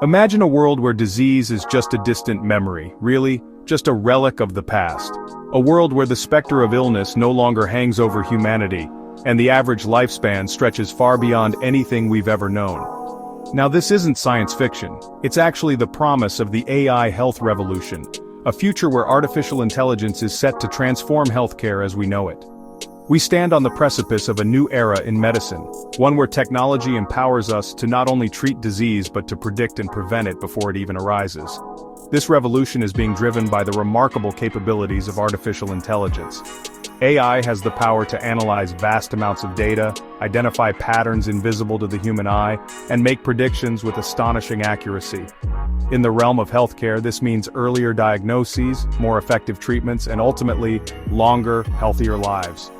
Imagine a world where disease is just a distant memory, really, just a relic of the past. A world where the specter of illness no longer hangs over humanity, and the average lifespan stretches far beyond anything we've ever known. Now this isn't science fiction, it's actually the promise of the AI health revolution, a future where artificial intelligence is set to transform healthcare as we know it. We stand on the precipice of a new era in medicine, one where technology empowers us to not only treat disease but to predict and prevent it before it even arises. This revolution is being driven by the remarkable capabilities of artificial intelligence. AI has the power to analyze vast amounts of data, identify patterns invisible to the human eye, and make predictions with astonishing accuracy. In the realm of healthcare, this means earlier diagnoses, more effective treatments, and ultimately, longer, healthier lives.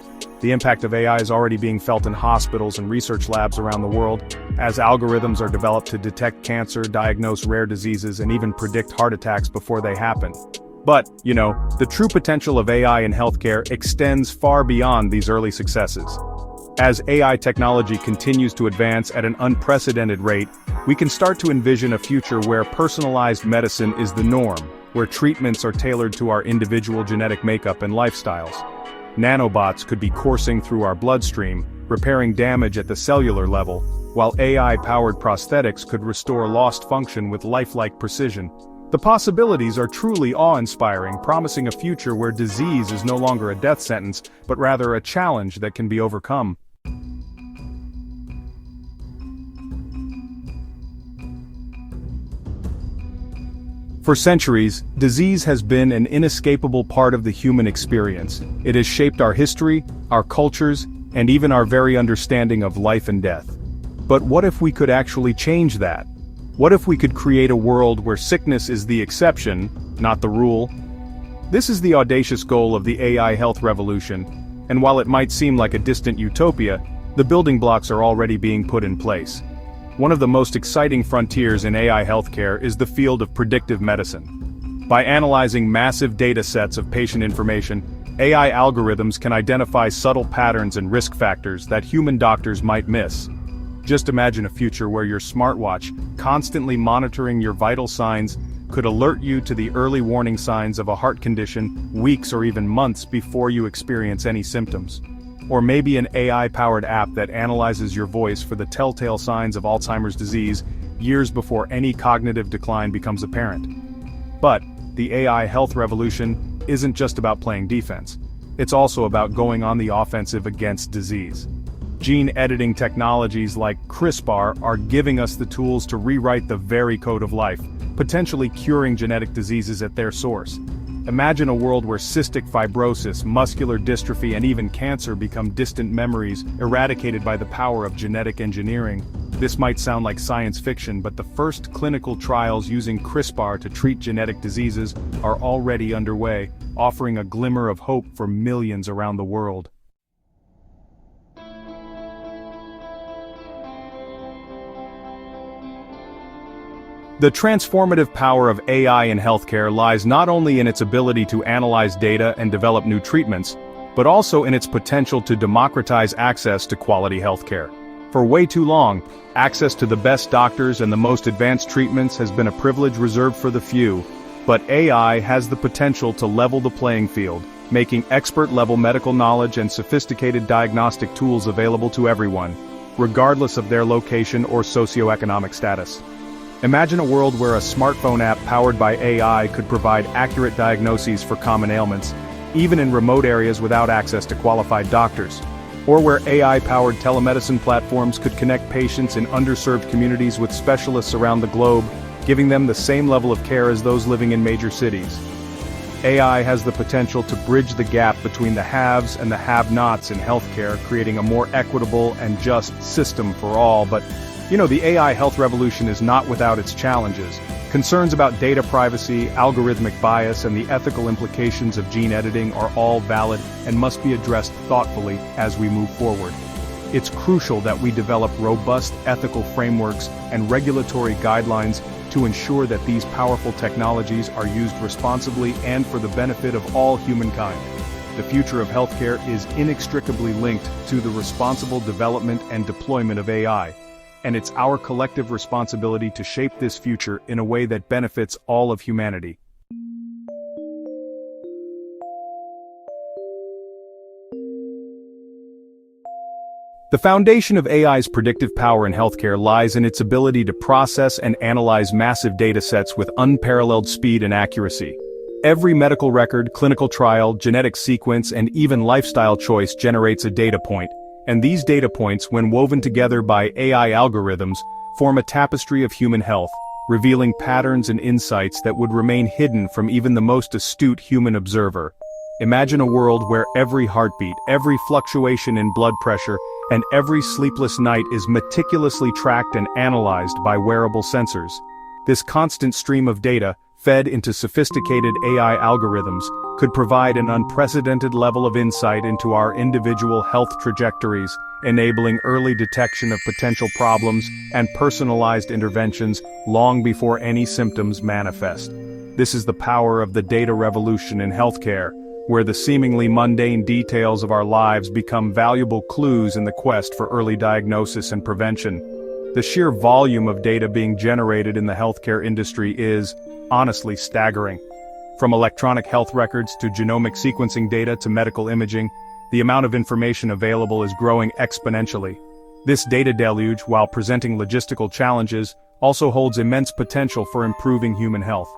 The impact of AI is already being felt in hospitals and research labs around the world, as algorithms are developed to detect cancer, diagnose rare diseases, and even predict heart attacks before they happen. But, the true potential of AI in healthcare extends far beyond these early successes. As AI technology continues to advance at an unprecedented rate, we can start to envision a future where personalized medicine is the norm, where treatments are tailored to our individual genetic makeup and lifestyles. Nanobots could be coursing through our bloodstream, repairing damage at the cellular level, while AI-powered prosthetics could restore lost function with lifelike precision. The possibilities are truly awe-inspiring, promising a future where disease is no longer a death sentence, but rather a challenge that can be overcome. For centuries, disease has been an inescapable part of the human experience. It has shaped our history, our cultures, and even our very understanding of life and death. But what if we could actually change that? What if we could create a world where sickness is the exception, not the rule? This is the audacious goal of the AI health revolution, and while it might seem like a distant utopia, the building blocks are already being put in place. One of the most exciting frontiers in AI healthcare is the field of predictive medicine. By analyzing massive data sets of patient information, AI algorithms can identify subtle patterns and risk factors that human doctors might miss. Just imagine a future where your smartwatch, constantly monitoring your vital signs, could alert you to the early warning signs of a heart condition weeks or even months before you experience any symptoms. Or maybe an AI-powered app that analyzes your voice for the telltale signs of Alzheimer's disease years before any cognitive decline becomes apparent. But the AI health revolution isn't just about playing defense. It's also about going on the offensive against disease. Gene editing technologies like CRISPR are giving us the tools to rewrite the very code of life, potentially curing genetic diseases at their source. Imagine a world where cystic fibrosis, muscular dystrophy, and even cancer become distant memories, eradicated by the power of genetic engineering. This might sound like science fiction, but the first clinical trials using CRISPR to treat genetic diseases are already underway, offering a glimmer of hope for millions around the world. The transformative power of AI in healthcare lies not only in its ability to analyze data and develop new treatments, but also in its potential to democratize access to quality healthcare. For way too long, access to the best doctors and the most advanced treatments has been a privilege reserved for the few, but AI has the potential to level the playing field, making expert-level medical knowledge and sophisticated diagnostic tools available to everyone, regardless of their location or socioeconomic status. Imagine a world where a smartphone app powered by AI could provide accurate diagnoses for common ailments, even in remote areas without access to qualified doctors. Or where AI-powered telemedicine platforms could connect patients in underserved communities with specialists around the globe, giving them the same level of care as those living in major cities. AI has the potential to bridge the gap between the haves and the have-nots in healthcare, creating a more equitable and just system for all. But the AI health revolution is not without its challenges. Concerns about data privacy, algorithmic bias, and the ethical implications of gene editing are all valid and must be addressed thoughtfully as we move forward. It's crucial that we develop robust ethical frameworks and regulatory guidelines to ensure that these powerful technologies are used responsibly and for the benefit of all humankind. The future of healthcare is inextricably linked to the responsible development and deployment of AI. and it's our collective responsibility to shape this future in a way that benefits all of humanity. The foundation of AI's predictive power in healthcare lies in its ability to process and analyze massive datasets with unparalleled speed and accuracy. Every medical record, clinical trial, genetic sequence, and even lifestyle choice generates a data point, and these data points, when woven together by AI algorithms, form a tapestry of human health, revealing patterns and insights that would remain hidden from even the most astute human observer. Imagine a world where every heartbeat, every fluctuation in blood pressure, and every sleepless night is meticulously tracked and analyzed by wearable sensors. This constant stream of data, fed into sophisticated AI algorithms, could provide an unprecedented level of insight into our individual health trajectories, enabling early detection of potential problems and personalized interventions long before any symptoms manifest. This is the power of the data revolution in healthcare, where the seemingly mundane details of our lives become valuable clues in the quest for early diagnosis and prevention. The sheer volume of data being generated in the healthcare industry is, honestly, staggering. From electronic health records to genomic sequencing data to medical imaging, the amount of information available is growing exponentially. This data deluge, while presenting logistical challenges, also holds immense potential for improving human health.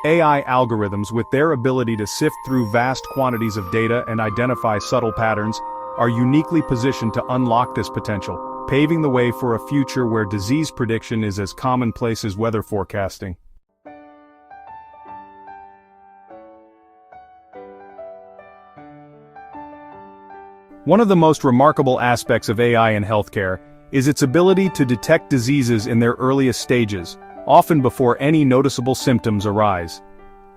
AI algorithms, with their ability to sift through vast quantities of data and identify subtle patterns, are uniquely positioned to unlock this potential, paving the way for a future where disease prediction is as commonplace as weather forecasting. One of the most remarkable aspects of AI in healthcare is its ability to detect diseases in their earliest stages, often before any noticeable symptoms arise.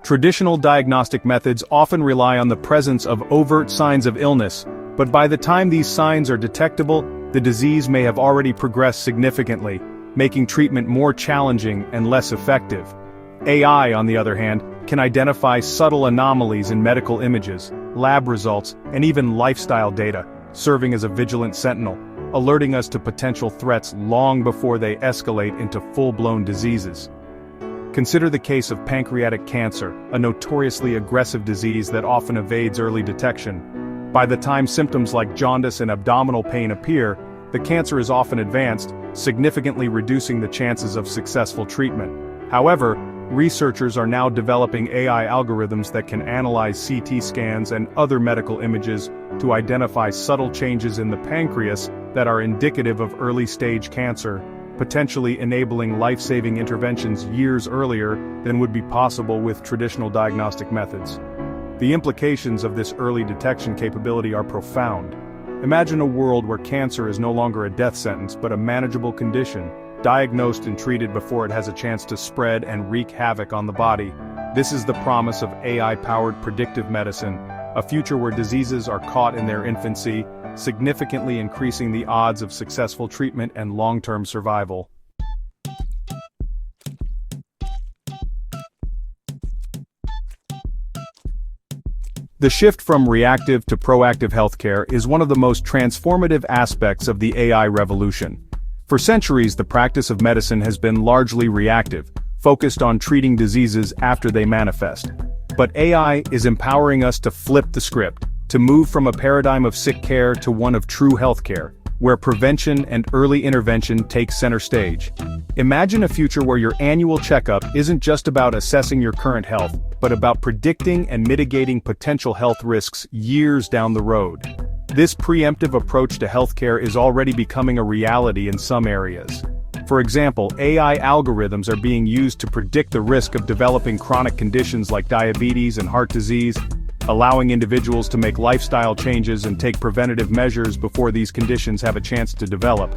Traditional diagnostic methods often rely on the presence of overt signs of illness, but by the time these signs are detectable, the disease may have already progressed significantly, making treatment more challenging and less effective. AI, on the other hand, can identify subtle anomalies in medical images, lab results, and even lifestyle data, serving as a vigilant sentinel, alerting us to potential threats long before they escalate into full-blown diseases. Consider the case of pancreatic cancer, a notoriously aggressive disease that often evades early detection. By the time symptoms like jaundice and abdominal pain appear, the cancer is often advanced, significantly reducing the chances of successful treatment. However, researchers are now developing AI algorithms that can analyze CT scans and other medical images to identify subtle changes in the pancreas that are indicative of early-stage cancer, potentially enabling life-saving interventions years earlier than would be possible with traditional diagnostic methods. The implications of this early detection capability are profound. Imagine a world where cancer is no longer a death sentence but a manageable condition, diagnosed and treated before it has a chance to spread and wreak havoc on the body. This is the promise of AI-powered predictive medicine, a future where diseases are caught in their infancy, significantly increasing the odds of successful treatment and long-term survival. The shift from reactive to proactive healthcare is one of the most transformative aspects of the AI revolution. For centuries, the practice of medicine has been largely reactive, focused on treating diseases after they manifest. But AI is empowering us to flip the script, to move from a paradigm of sick care to one of true healthcare, where prevention and early intervention take center stage. Imagine a future where your annual checkup isn't just about assessing your current health, but about predicting and mitigating potential health risks years down the road. This preemptive approach to healthcare is already becoming a reality in some areas. For example, AI algorithms are being used to predict the risk of developing chronic conditions like diabetes and heart disease, allowing individuals to make lifestyle changes and take preventative measures before these conditions have a chance to develop.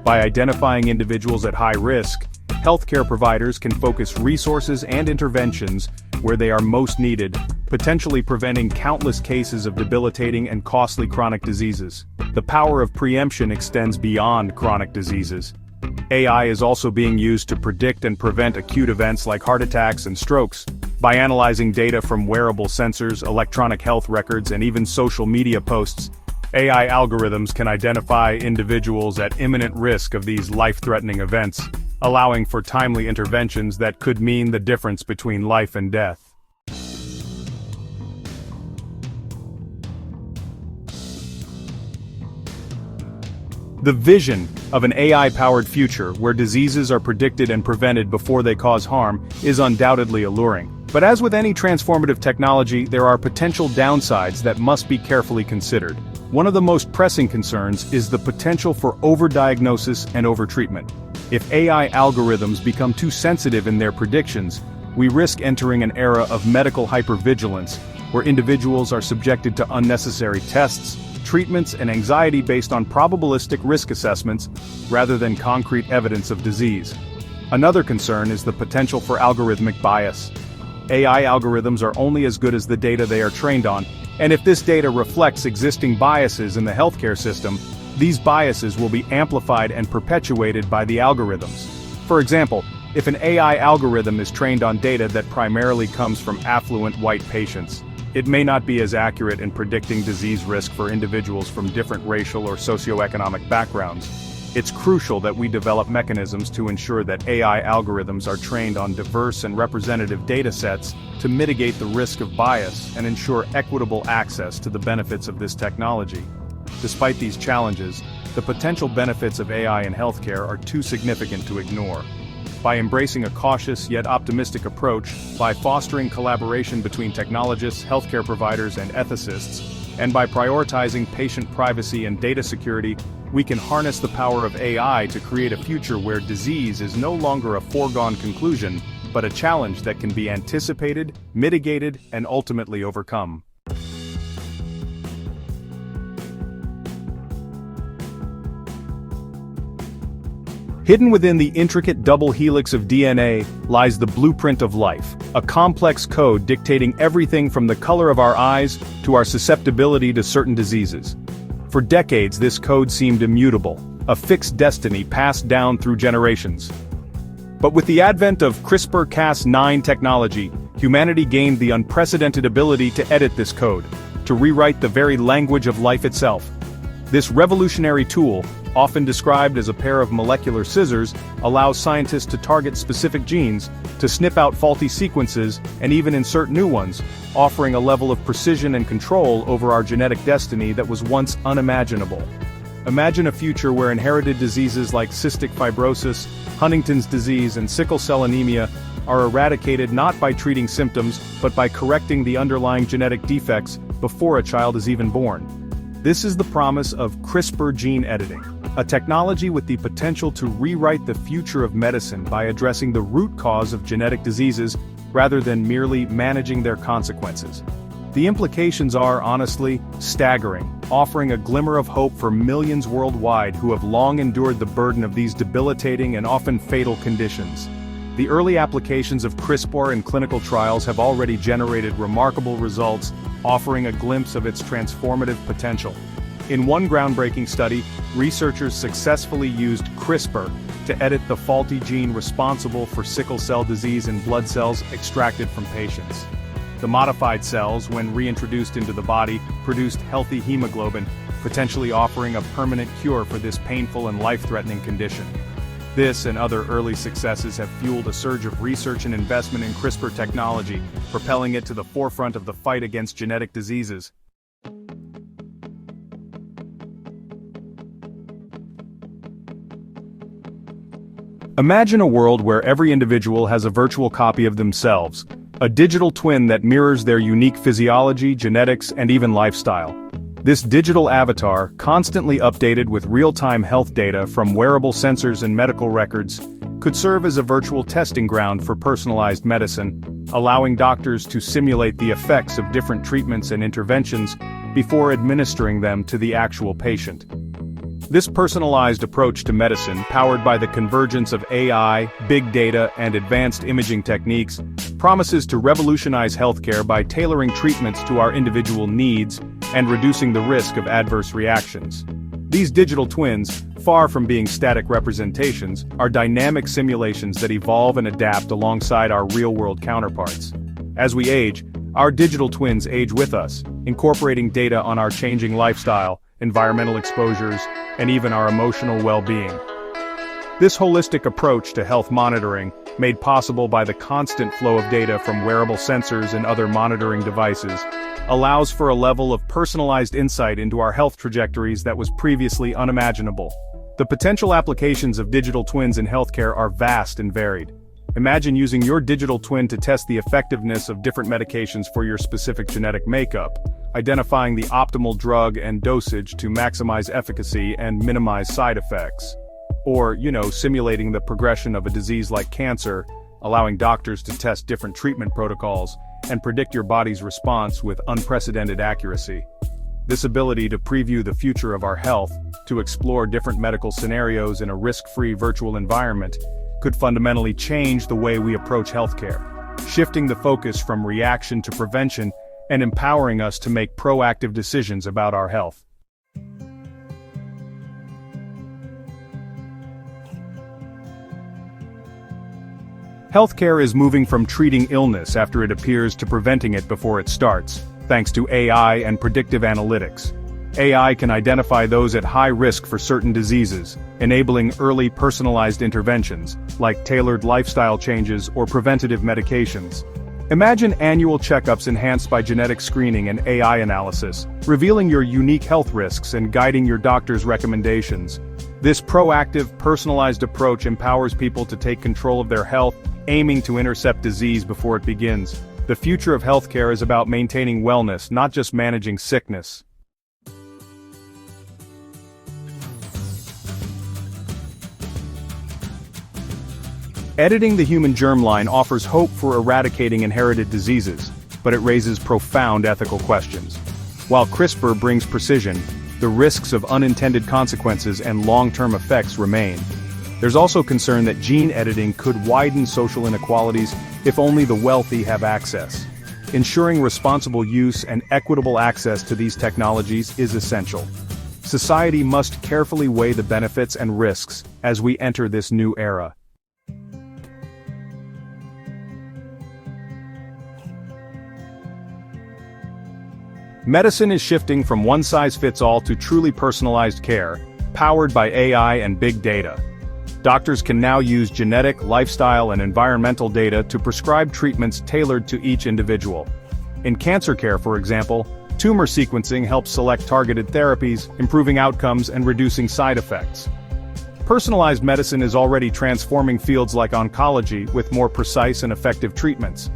By identifying individuals at high risk, healthcare providers can focus resources and interventions where they are most needed, potentially preventing countless cases of debilitating and costly chronic diseases. The power of preemption extends beyond chronic diseases. AI is also being used to predict and prevent acute events like heart attacks and strokes. By analyzing data from wearable sensors, electronic health records, and even social media posts, AI algorithms can identify individuals at imminent risk of these life-threatening events, allowing for timely interventions that could mean the difference between life and death. The vision of an AI-powered future where diseases are predicted and prevented before they cause harm is undoubtedly alluring. But as with any transformative technology, there are potential downsides that must be carefully considered. One of the most pressing concerns is the potential for overdiagnosis and overtreatment. If AI algorithms become too sensitive in their predictions, we risk entering an era of medical hypervigilance, where individuals are subjected to unnecessary tests, treatments, and anxiety based on probabilistic risk assessments rather than concrete evidence of disease. Another concern is the potential for algorithmic bias. AI algorithms are only as good as the data they are trained on, and if this data reflects existing biases in the healthcare system, these biases will be amplified and perpetuated by the algorithms. For example, if an AI algorithm is trained on data that primarily comes from affluent white patients, it may not be as accurate in predicting disease risk for individuals from different racial or socioeconomic backgrounds. It's crucial that we develop mechanisms to ensure that AI algorithms are trained on diverse and representative datasets to mitigate the risk of bias and ensure equitable access to the benefits of this technology. Despite these challenges, the potential benefits of AI in healthcare are too significant to ignore. By embracing a cautious yet optimistic approach, by fostering collaboration between technologists, healthcare providers, and ethicists, and by prioritizing patient privacy and data security, we can harness the power of AI to create a future where disease is no longer a foregone conclusion, but a challenge that can be anticipated, mitigated, and ultimately overcome. Hidden within the intricate double helix of DNA lies the blueprint of life, a complex code dictating everything from the color of our eyes to our susceptibility to certain diseases. For decades, this code seemed immutable, a fixed destiny passed down through generations. But with the advent of CRISPR-Cas9 technology, humanity gained the unprecedented ability to edit this code, to rewrite the very language of life itself. This revolutionary tool, often described as a pair of molecular scissors, allows scientists to target specific genes, to snip out faulty sequences, and even insert new ones, offering a level of precision and control over our genetic destiny that was once unimaginable. Imagine a future where inherited diseases like cystic fibrosis, Huntington's disease, and sickle cell anemia are eradicated not by treating symptoms, but by correcting the underlying genetic defects before a child is even born. This is the promise of CRISPR gene editing, a technology with the potential to rewrite the future of medicine by addressing the root cause of genetic diseases rather than merely managing their consequences. The implications are, honestly, staggering, offering a glimmer of hope for millions worldwide who have long endured the burden of these debilitating and often fatal conditions. The early applications of CRISPR in clinical trials have already generated remarkable results, offering a glimpse of its transformative potential. In one groundbreaking study, researchers successfully used CRISPR to edit the faulty gene responsible for sickle cell disease in blood cells extracted from patients. The modified cells, when reintroduced into the body, produced healthy hemoglobin, potentially offering a permanent cure for this painful and life-threatening condition. This and other early successes have fueled a surge of research and investment in CRISPR technology, propelling it to the forefront of the fight against genetic diseases. Imagine a world where every individual has a virtual copy of themselves, a digital twin that mirrors their unique physiology, genetics, and even lifestyle. This digital avatar, constantly updated with real-time health data from wearable sensors and medical records, could serve as a virtual testing ground for personalized medicine, allowing doctors to simulate the effects of different treatments and interventions before administering them to the actual patient. This personalized approach to medicine, powered by the convergence of AI, big data, and advanced imaging techniques, promises to revolutionize healthcare by tailoring treatments to our individual needs and reducing the risk of adverse reactions. These digital twins, far from being static representations, are dynamic simulations that evolve and adapt alongside our real-world counterparts. As we age, our digital twins age with us, incorporating data on our changing lifestyle, environmental exposures, and even our emotional well-being. This holistic approach to health monitoring, made possible by the constant flow of data from wearable sensors and other monitoring devices, allows for a level of personalized insight into our health trajectories that was previously unimaginable. The potential applications of digital twins in healthcare are vast and varied. Imagine using your digital twin to test the effectiveness of different medications for your specific genetic makeup, identifying the optimal drug and dosage to maximize efficacy and minimize side effects. Or, simulating the progression of a disease like cancer, allowing doctors to test different treatment protocols and predict your body's response with unprecedented accuracy. This ability to preview the future of our health, to explore different medical scenarios in a risk-free virtual environment, could fundamentally change the way we approach healthcare, shifting the focus from reaction to prevention and empowering us to make proactive decisions about our health. Healthcare is moving from treating illness after it appears to preventing it before it starts, thanks to AI and predictive analytics. AI can identify those at high risk for certain diseases, enabling early personalized interventions, like tailored lifestyle changes or preventative medications. Imagine annual checkups enhanced by genetic screening and AI analysis, revealing your unique health risks and guiding your doctor's recommendations. This proactive, personalized approach empowers people to take control of their health, aiming to intercept disease before it begins. The future of healthcare is about maintaining wellness, not just managing sickness. Editing the human germline offers hope for eradicating inherited diseases, but it raises profound ethical questions. While CRISPR brings precision, the risks of unintended consequences and long-term effects remain. There's also concern that gene editing could widen social inequalities if only the wealthy have access. Ensuring responsible use and equitable access to these technologies is essential. Society must carefully weigh the benefits and risks as we enter this new era. Medicine is shifting from one-size-fits-all to truly personalized care, powered by AI and big data. Doctors can now use genetic, lifestyle, and environmental data to prescribe treatments tailored to each individual. In cancer care, for example, tumor sequencing helps select targeted therapies, improving outcomes and reducing side effects. Personalized medicine is already transforming fields like oncology with more precise and effective treatments.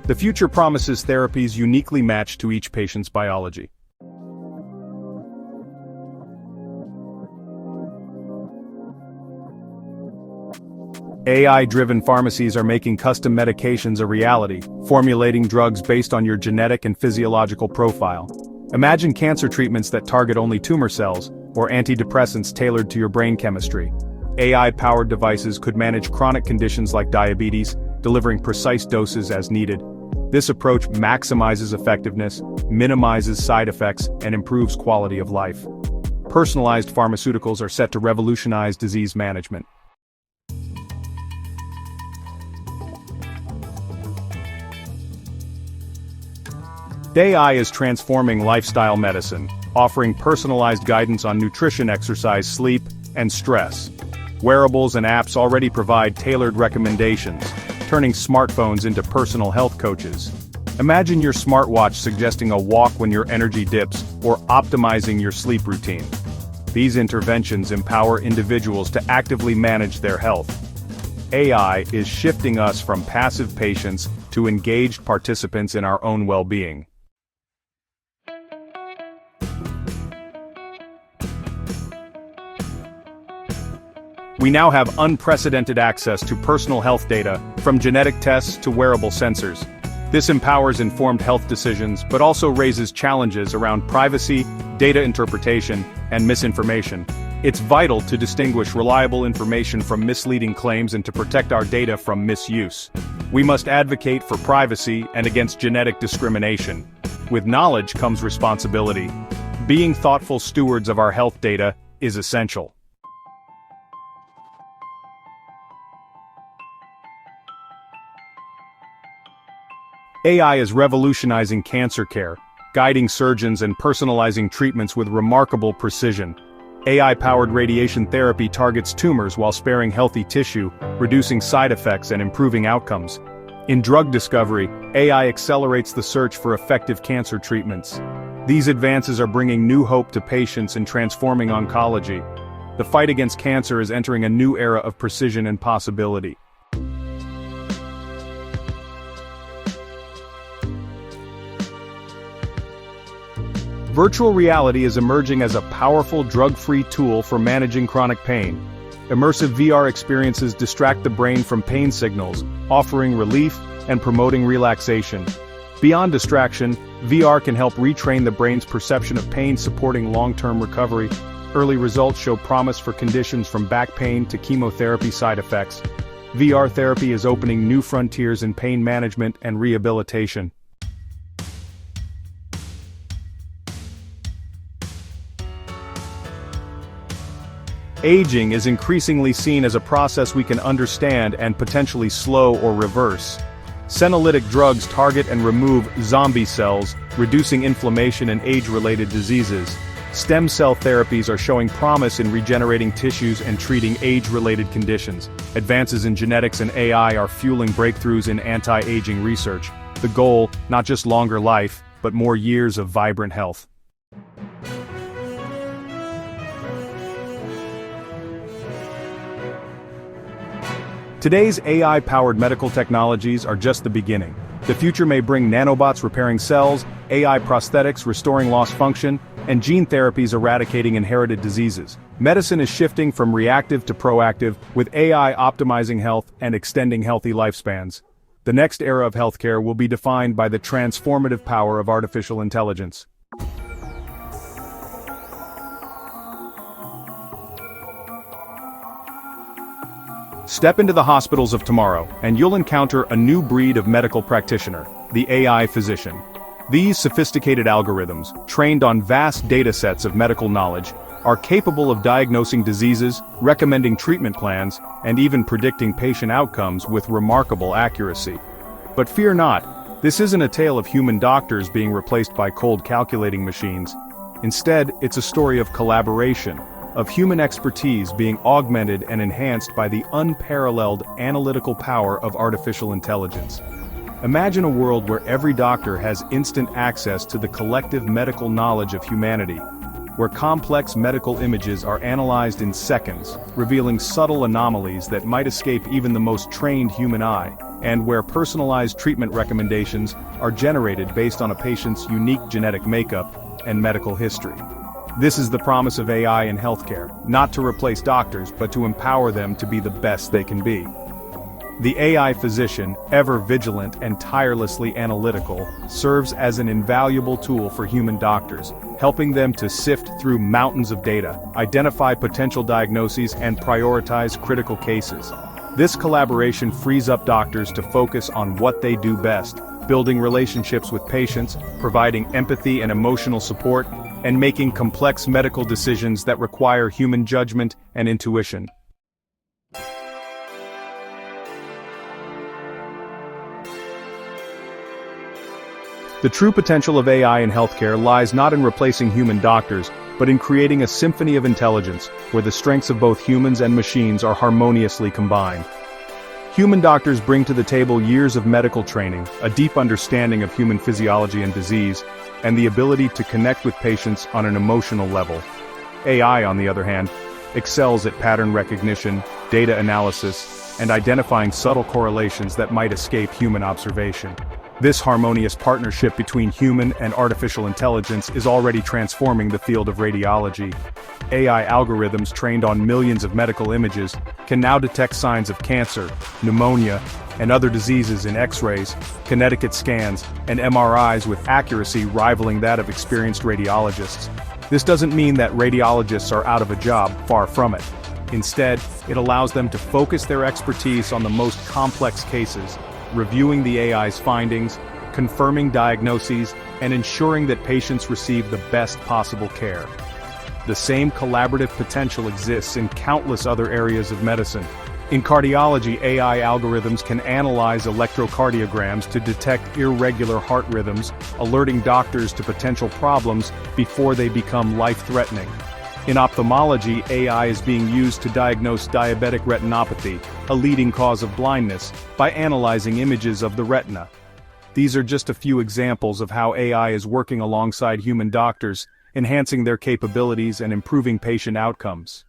The future promises therapies uniquely matched to each patient's biology. AI-driven pharmacies are making custom medications a reality, formulating drugs based on your genetic and physiological profile. Imagine cancer treatments that target only tumor cells, or antidepressants tailored to your brain chemistry. AI-powered devices could manage chronic conditions like diabetes, delivering precise doses as needed. This approach maximizes effectiveness, minimizes side effects, and improves quality of life. Personalized pharmaceuticals are set to revolutionize disease management. AI is transforming lifestyle medicine, offering personalized guidance on nutrition, exercise, sleep, and stress. Wearables and apps already provide tailored recommendations, turning smartphones into personal health coaches. Imagine your smartwatch suggesting a walk when your energy dips, or optimizing your sleep routine. These interventions empower individuals to actively manage their health. AI is shifting us from passive patients to engaged participants in our own well-being. We now have unprecedented access to personal health data, from genetic tests to wearable sensors. This empowers informed health decisions, but also raises challenges around privacy, data interpretation, and misinformation. It's vital to distinguish reliable information from misleading claims and to protect our data from misuse. We must advocate for privacy and against genetic discrimination. With knowledge comes responsibility. Being thoughtful stewards of our health data is essential. AI is revolutionizing cancer care, guiding surgeons and personalizing treatments with remarkable precision. AI-powered radiation therapy targets tumors while sparing healthy tissue, reducing side effects and improving outcomes. In drug discovery, AI accelerates the search for effective cancer treatments. These advances are bringing new hope to patients and transforming oncology. The fight against cancer is entering a new era of precision and possibility. Virtual reality is emerging as a powerful drug-free tool for managing chronic pain. Immersive VR experiences distract the brain from pain signals, offering relief and promoting relaxation. Beyond distraction, VR can help retrain the brain's perception of pain, supporting long-term recovery. Early results show promise for conditions from back pain to chemotherapy side effects. VR therapy is opening new frontiers in pain management and rehabilitation. Aging is increasingly seen as a process we can understand and potentially slow or reverse. Senolytic drugs target and remove zombie cells, reducing inflammation and age-related diseases. Stem cell therapies are showing promise in regenerating tissues and treating age-related conditions. Advances in genetics and AI are fueling breakthroughs in anti-aging research. The goal, not just longer life, but more years of vibrant health. Today's AI-powered medical technologies are just the beginning. The future may bring nanobots repairing cells, AI prosthetics restoring lost function, and gene therapies eradicating inherited diseases. Medicine is shifting from reactive to proactive, with AI optimizing health and extending healthy lifespans. The next era of healthcare will be defined by the transformative power of artificial intelligence. Step into the hospitals of tomorrow, and you'll encounter a new breed of medical practitioner, the AI physician. These sophisticated algorithms, trained on vast data sets of medical knowledge, are capable of diagnosing diseases, recommending treatment plans, and even predicting patient outcomes with remarkable accuracy. But fear not, this isn't a tale of human doctors being replaced by cold calculating machines. Instead, it's a story of collaboration, of human expertise being augmented and enhanced by the unparalleled analytical power of artificial intelligence. Imagine a world where every doctor has instant access to the collective medical knowledge of humanity, where complex medical images are analyzed in seconds, revealing subtle anomalies that might escape even the most trained human eye, and where personalized treatment recommendations are generated based on a patient's unique genetic makeup and medical history. This is the promise of AI in healthcare, not to replace doctors but to empower them to be the best they can be. The AI physician, ever vigilant and tirelessly analytical, serves as an invaluable tool for human doctors, helping them to sift through mountains of data, identify potential diagnoses, and prioritize critical cases. This collaboration frees up doctors to focus on what they do best, building relationships with patients, providing empathy and emotional support, and making complex medical decisions that require human judgment and intuition. The true potential of AI in healthcare lies not in replacing human doctors, but in creating a symphony of intelligence, where the strengths of both humans and machines are harmoniously combined. Human doctors bring to the table years of medical training, a deep understanding of human physiology and disease, and the ability to connect with patients on an emotional level. AI, on the other hand, excels at pattern recognition, data analysis, and identifying subtle correlations that might escape human observation. This harmonious partnership between human and artificial intelligence is already transforming the field of radiology. AI algorithms trained on millions of medical images can now detect signs of cancer, pneumonia, and other diseases in X-rays, Connecticut scans, and MRIs with accuracy rivaling that of experienced radiologists. This doesn't mean that radiologists are out of a job, far from it. Instead, it allows them to focus their expertise on the most complex cases, reviewing the AI's findings, confirming diagnoses, and ensuring that patients receive the best possible care. The same collaborative potential exists in countless other areas of medicine. In cardiology, AI algorithms can analyze electrocardiograms to detect irregular heart rhythms, alerting doctors to potential problems before they become life-threatening. In ophthalmology, AI is being used to diagnose diabetic retinopathy, a leading cause of blindness, by analyzing images of the retina. These are just a few examples of how AI is working alongside human doctors, enhancing their capabilities and improving patient outcomes.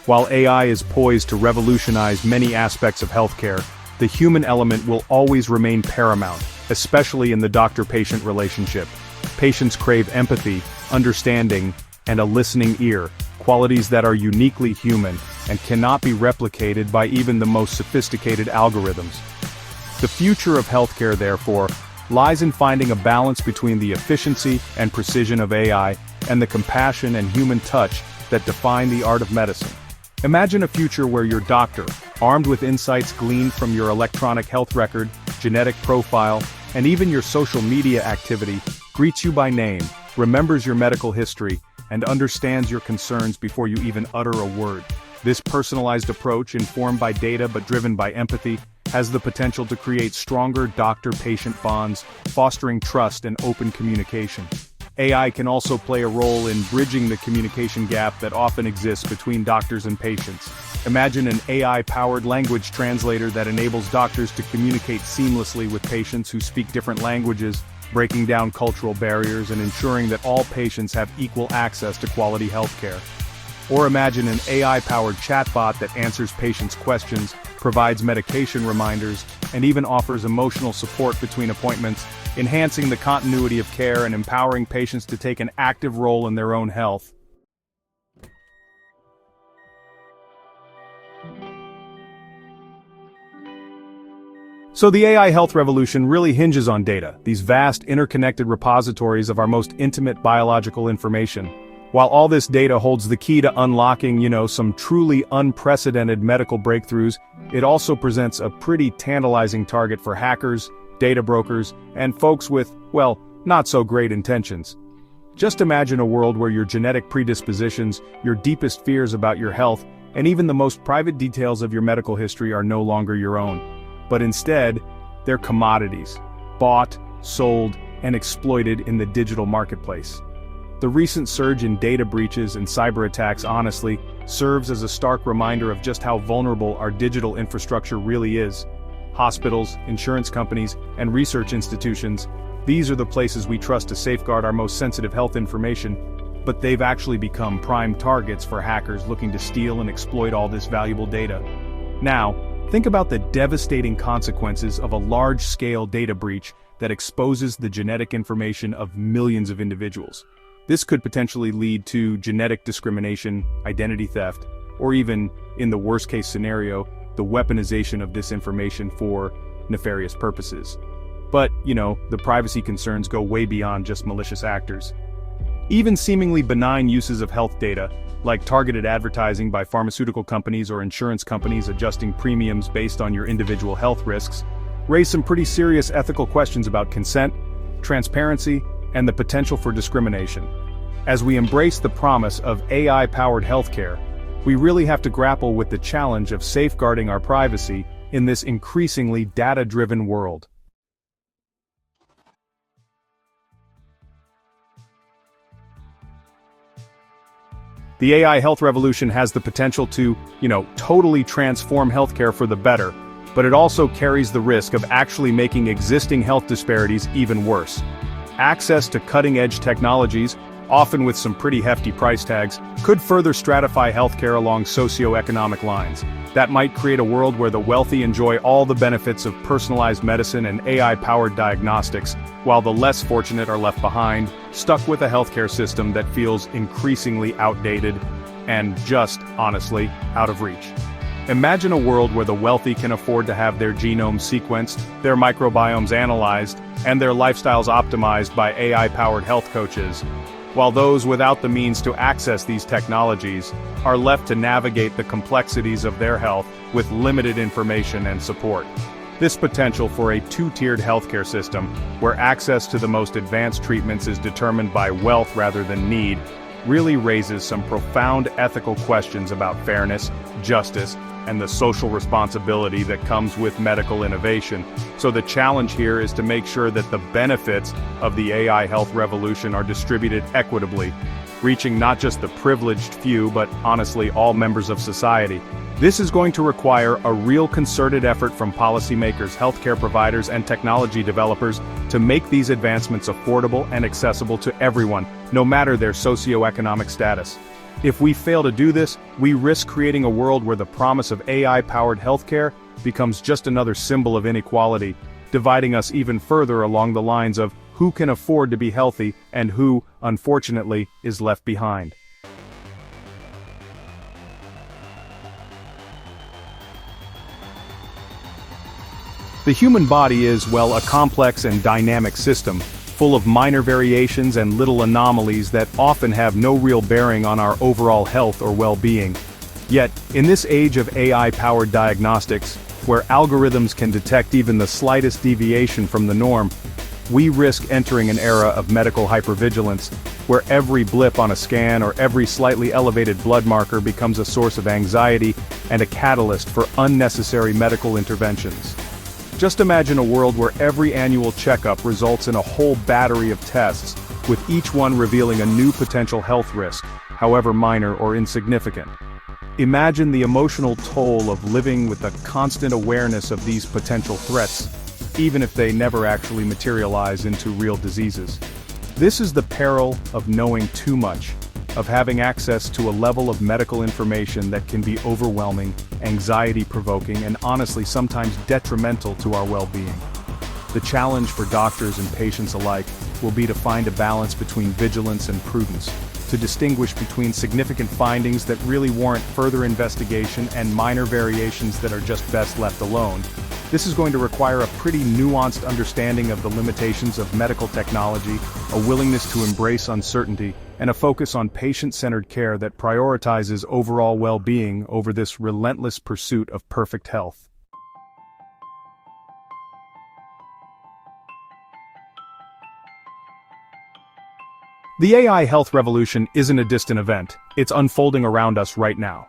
While AI is poised to revolutionize many aspects of healthcare, the human element will always remain paramount, especially in the doctor-patient relationship. Patients crave empathy, understanding, and a listening ear, qualities that are uniquely human and cannot be replicated by even the most sophisticated algorithms. The future of healthcare, therefore, lies in finding a balance between the efficiency and precision of AI and the compassion and human touch that define the art of medicine. Imagine a future where your doctor, armed with insights gleaned from your electronic health record, genetic profile, and even your social media activity, greets you by name, remembers your medical history, and understands your concerns before you even utter a word. This personalized approach, informed by data but driven by empathy, has the potential to create stronger doctor-patient bonds, fostering trust and open communication. AI can also play a role in bridging the communication gap that often exists between doctors and patients. Imagine an AI-powered language translator that enables doctors to communicate seamlessly with patients who speak different languages, breaking down cultural barriers and ensuring that all patients have equal access to quality healthcare. Or imagine an AI-powered chatbot that answers patients' questions, provides medication reminders, and even offers emotional support between appointments, enhancing the continuity of care and empowering patients to take an active role in their own health. So the AI health revolution really hinges on data, these vast interconnected repositories of our most intimate biological information. While all this data holds the key to unlocking, some truly unprecedented medical breakthroughs, it also presents a pretty tantalizing target for hackers, data brokers, and folks with, not so great intentions. Just imagine a world where your genetic predispositions, your deepest fears about your health, and even the most private details of your medical history are no longer your own. But instead, they're commodities, bought, sold, and exploited in the digital marketplace. The recent surge in data breaches and cyber attacks honestly serves as a stark reminder of just how vulnerable our digital infrastructure really is. Hospitals, insurance companies, and research institutions, these are the places we trust to safeguard our most sensitive health information, but they've actually become prime targets for hackers looking to steal and exploit all this valuable data. Now, think about the devastating consequences of a large-scale data breach that exposes the genetic information of millions of individuals. This could potentially lead to genetic discrimination, identity theft, or even, in the worst-case scenario, the weaponization of this information for nefarious purposes. But, the privacy concerns go way beyond just malicious actors. Even seemingly benign uses of health data, like targeted advertising by pharmaceutical companies or insurance companies adjusting premiums based on your individual health risks, raise some pretty serious ethical questions about consent, transparency, and the potential for discrimination. As we embrace the promise of AI-powered healthcare, we really have to grapple with the challenge of safeguarding our privacy in this increasingly data-driven world. The AI health revolution has the potential to, totally transform healthcare for the better, but it also carries the risk of actually making existing health disparities even worse. Access to cutting-edge technologies, often with some pretty hefty price tags, could further stratify healthcare along socioeconomic lines. That might create a world where the wealthy enjoy all the benefits of personalized medicine and AI-powered diagnostics, while the less fortunate are left behind, stuck with a healthcare system that feels increasingly outdated and just, honestly, out of reach. Imagine a world where the wealthy can afford to have their genomes sequenced, their microbiomes analyzed, and their lifestyles optimized by AI-powered health coaches, while those without the means to access these technologies are left to navigate the complexities of their health with limited information and support. This potential for a two-tiered healthcare system, where access to the most advanced treatments is determined by wealth rather than need, really raises some profound ethical questions about fairness, justice, and the social responsibility that comes with medical innovation. So the challenge here is to make sure that the benefits of the AI health revolution are distributed equitably, reaching not just the privileged few but honestly all members of society. This is going to require a real concerted effort from policymakers, healthcare providers, and technology developers to make these advancements affordable and accessible to everyone, no matter their socioeconomic status. If we fail to do this, we risk creating a world where the promise of AI-powered healthcare becomes just another symbol of inequality, dividing us even further along the lines of who can afford to be healthy and who, unfortunately, is left behind. The human body is, well, a complex and dynamic system, full of minor variations and little anomalies that often have no real bearing on our overall health or well-being. Yet, in this age of AI-powered diagnostics, where algorithms can detect even the slightest deviation from the norm, we risk entering an era of medical hypervigilance, where every blip on a scan or every slightly elevated blood marker becomes a source of anxiety and a catalyst for unnecessary medical interventions. Just imagine a world where every annual checkup results in a whole battery of tests, with each one revealing a new potential health risk, however minor or insignificant. Imagine the emotional toll of living with the constant awareness of these potential threats, even if they never actually materialize into real diseases. This is the peril of knowing too much, of having access to a level of medical information that can be overwhelming, anxiety-provoking, and honestly sometimes detrimental to our well-being. The challenge for doctors and patients alike will be to find a balance between vigilance and prudence, to distinguish between significant findings that really warrant further investigation and minor variations that are just best left alone. This is going to require a pretty nuanced understanding of the limitations of medical technology, a willingness to embrace uncertainty, and a focus on patient-centered care that prioritizes overall well-being over this relentless pursuit of perfect health. The AI health revolution isn't a distant event, it's unfolding around us right now.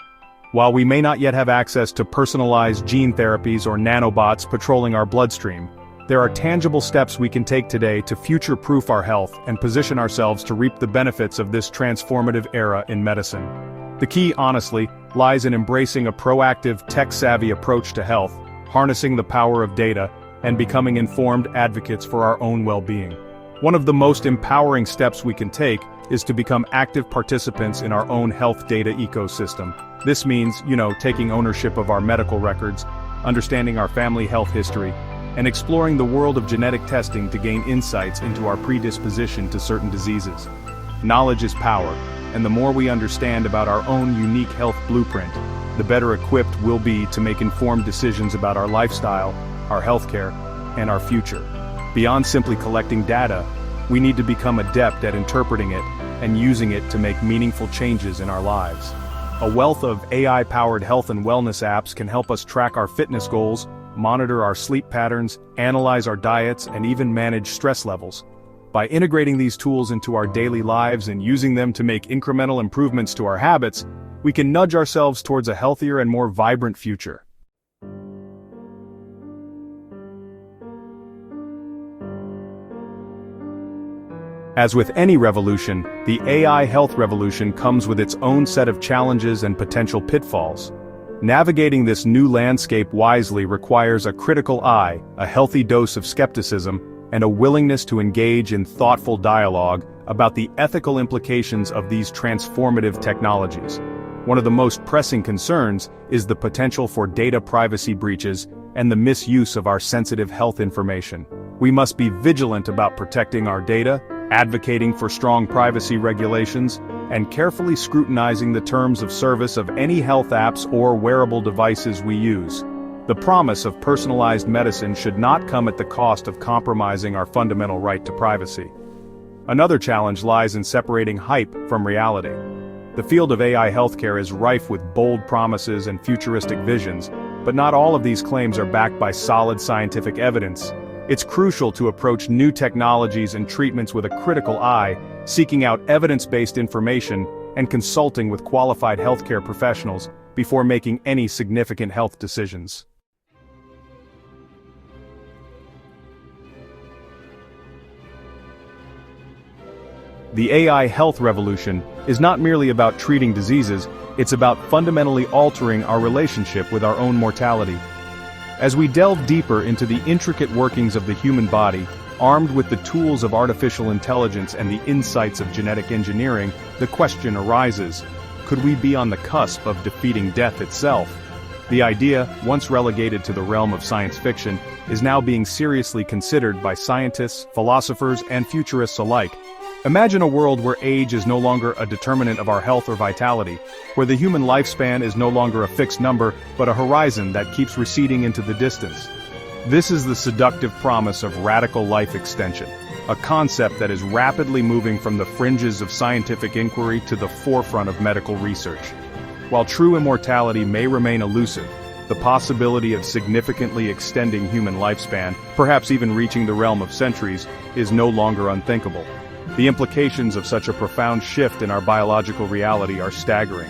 While we may not yet have access to personalized gene therapies or nanobots patrolling our bloodstream, there are tangible steps we can take today to future-proof our health and position ourselves to reap the benefits of this transformative era in medicine. The key, honestly, lies in embracing a proactive, tech-savvy approach to health, harnessing the power of data, and becoming informed advocates for our own well-being. One of the most empowering steps we can take is to become active participants in our own health data ecosystem. This means, taking ownership of our medical records, understanding our family health history, and exploring the world of genetic testing to gain insights into our predisposition to certain diseases. Knowledge is power, and the more we understand about our own unique health blueprint, the better equipped we'll be to make informed decisions about our lifestyle, our healthcare, and our future. Beyond simply collecting data, we need to become adept at interpreting it and using it to make meaningful changes in our lives. A wealth of AI-powered health and wellness apps can help us track our fitness goals, monitor our sleep patterns, analyze our diets, and even manage stress levels. By integrating these tools into our daily lives and using them to make incremental improvements to our habits, we can nudge ourselves towards a healthier and more vibrant future. As with any revolution, the AI health revolution comes with its own set of challenges and potential pitfalls. Navigating this new landscape wisely requires a critical eye, a healthy dose of skepticism, and a willingness to engage in thoughtful dialogue about the ethical implications of these transformative technologies. One of the most pressing concerns is the potential for data privacy breaches and the misuse of our sensitive health information. We must be vigilant about protecting our data, advocating for strong privacy regulations, and carefully scrutinizing the terms of service of any health apps or wearable devices we use. The promise of personalized medicine should not come at the cost of compromising our fundamental right to privacy. Another challenge lies in separating hype from reality. The field of AI healthcare is rife with bold promises and futuristic visions, but not all of these claims are backed by solid scientific evidence. It's crucial to approach new technologies and treatments with a critical eye, seeking out evidence-based information and consulting with qualified healthcare professionals before making any significant health decisions. The AI health revolution is not merely about treating diseases, it's about fundamentally altering our relationship with our own mortality. As we delve deeper into the intricate workings of the human body, armed with the tools of artificial intelligence and the insights of genetic engineering, the question arises, could we be on the cusp of defeating death itself? The idea, once relegated to the realm of science fiction, is now being seriously considered by scientists, philosophers, and futurists alike. Imagine a world where age is no longer a determinant of our health or vitality, where the human lifespan is no longer a fixed number, but a horizon that keeps receding into the distance. This is the seductive promise of radical life extension, a concept that is rapidly moving from the fringes of scientific inquiry to the forefront of medical research. While true immortality may remain elusive, the possibility of significantly extending human lifespan, perhaps even reaching the realm of centuries, is no longer unthinkable. The implications of such a profound shift in our biological reality are staggering.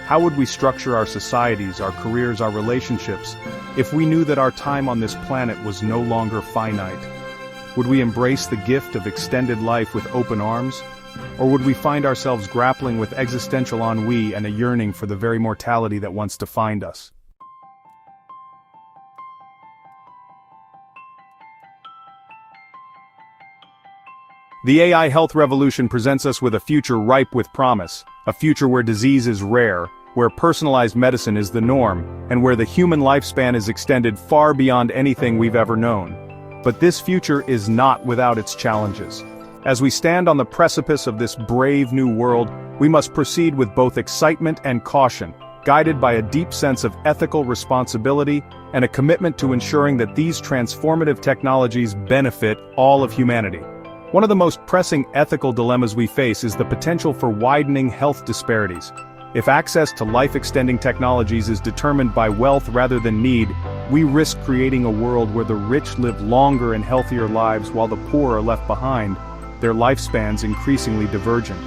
How would we structure our societies, our careers, our relationships, if we knew that our time on this planet was no longer finite? Would we embrace the gift of extended life with open arms? Or would we find ourselves grappling with existential ennui and a yearning for the very mortality that once defined us? The AI health revolution presents us with a future ripe with promise, a future where disease is rare, where personalized medicine is the norm, and where the human lifespan is extended far beyond anything we've ever known. But this future is not without its challenges. As we stand on the precipice of this brave new world, we must proceed with both excitement and caution, guided by a deep sense of ethical responsibility and a commitment to ensuring that these transformative technologies benefit all of humanity. One of the most pressing ethical dilemmas we face is the potential for widening health disparities. If access to life-extending technologies is determined by wealth rather than need, we risk creating a world where the rich live longer and healthier lives while the poor are left behind, their lifespans increasingly divergent.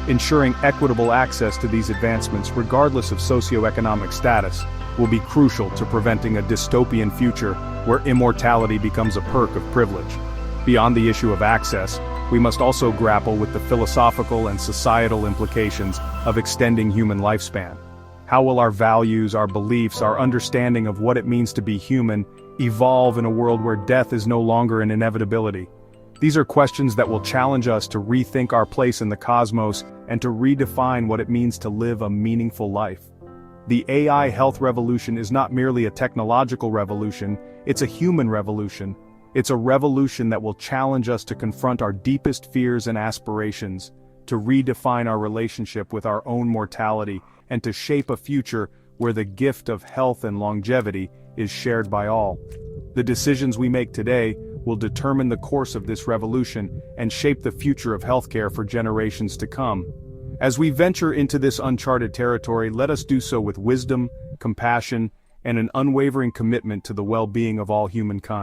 Ensuring equitable access to these advancements, regardless of socioeconomic status, will be crucial to preventing a dystopian future where immortality becomes a perk of privilege. Beyond the issue of access, we must also grapple with the philosophical and societal implications of extending human lifespan. How will our values, our beliefs, our understanding of what it means to be human, evolve in a world where death is no longer an inevitability? These are questions that will challenge us to rethink our place in the cosmos and to redefine what it means to live a meaningful life. The AI health revolution is not merely a technological revolution, it's a human revolution. It's a revolution that will challenge us to confront our deepest fears and aspirations, to redefine our relationship with our own mortality, and to shape a future where the gift of health and longevity is shared by all. The decisions we make today will determine the course of this revolution and shape the future of healthcare for generations to come. As we venture into this uncharted territory, let us do so with wisdom, compassion, and an unwavering commitment to the well-being of all humankind.